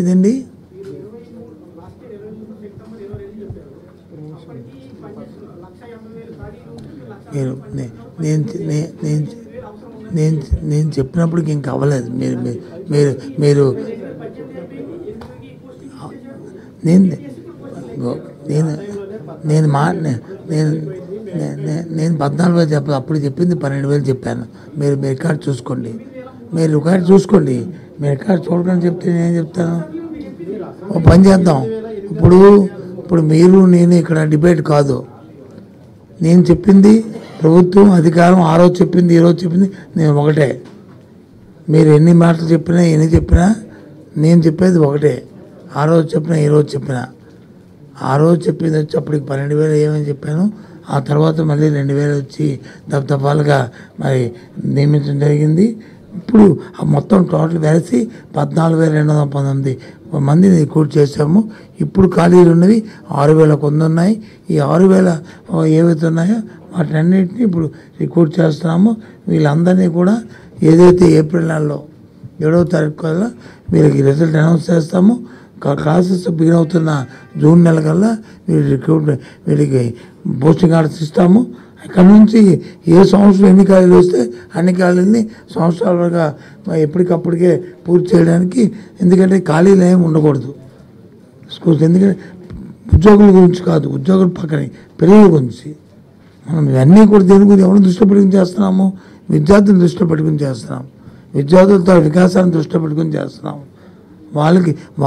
ఏదండి? నేను చెప్పినప్పటికి ఇంకా అవ్వలేదు. మీరు మీరు నేను నేను నేను మా నేను 14,000 చెప్పాను, అప్పుడు చెప్పింది 12,000 చెప్పాను. మీరు రికార్డ్ చూసుకోండి, మీరు రికార్డ్ చూసుకోండి. మీరు రికార్డ్ చూడకుండా చెప్తే నేను చెప్తాను. ఓ పని చేద్దాం, ఇప్పుడు మీరు నేను ఇక్కడ డిబేట్ కాదు. నేను చెప్పింది ప్రభుత్వం అధికారం, ఆ రోజు చెప్పింది ఈ రోజు చెప్పింది నేను ఒకటే. మీరు ఎన్ని మాటలు చెప్పినా ఎన్ని చెప్పినా నేను చెప్పేది ఒకటే. ఆ రోజు చెప్పినా ఈ రోజు చెప్పినా, ఆ రోజు చెప్పింది వచ్చి అప్పటికి 12,000 ఏమని చెప్పాను. ఆ తర్వాత మళ్ళీ 2,000 వచ్చి దఫాలుగా మరి నియమించడం జరిగింది. ఇప్పుడు ఆ మొత్తం టోటల్ కలిసి 14,219 మందిని రిక్రూట్ చేశాము. ఇప్పుడు ఖాళీలు ఉన్నవి 6,000 కొంత ఉన్నాయి. ఈ 6,000 ఏవైతే ఉన్నాయో వాటినన్నింటినీ ఇప్పుడు రిక్రూట్ చేస్తున్నాము. వీళ్ళందరినీ కూడా ఏదైతే ఏప్రిల్ నెలలో 7వ తారీఖు కల్లా వీళ్ళకి రిజల్ట్ అనౌన్స్ చేస్తాము. క్లాసెస్ బిగిన్ అవుతున్న జూన్ నెల కల్లా వీళ్ళకి పోస్టింగ్ ఆర్డర్స్ ఇస్తాము. అక్కడ నుంచి ఏ సంవత్సరం ఎన్ని ఖాళీలు వస్తే అన్ని ఖాళీలని సంవత్సరాలుగా ఎప్పటికప్పటికే పూర్తి చేయడానికి, ఎందుకంటే ఖాళీలు ఏమి ఉండకూడదు స్కూల్స్. ఎందుకంటే ఉద్యోగుల గురించి కాదు, ఉద్యోగుల పక్కనే పిల్లల గురించి మనం ఇవన్నీ కూడా దేని గురించి ఎవరిని దృష్టి పెట్టుకుని చేస్తున్నాము? విద్యార్థులను దృష్టిలో పెట్టుకుని చేస్తున్నాం, విద్యార్థులతో వికాసాన్ని దృష్టిలో పెట్టుకుని చేస్తున్నాం.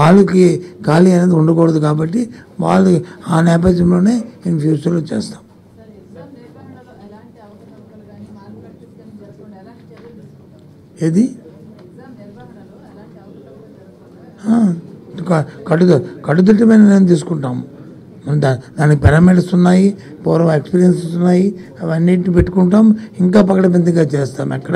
వాళ్ళకి ఖాళీ అనేది ఉండకూడదు కాబట్టి వాళ్ళు ఆ నేపథ్యంలోనే ఇన్ ఫ్యూచర్లో చేస్తాం. ఏది కట్టుదిట్టమైన నిర్ణయం తీసుకుంటాము. దానికి పారామీటర్స్ ఉన్నాయి, పూర్వ ఎక్స్పీరియన్సెస్ ఉన్నాయి, అవన్నిటిని పెట్టుకుంటాం. ఇంకా పకడ్బందీగా చేస్తాం. ఎక్కడ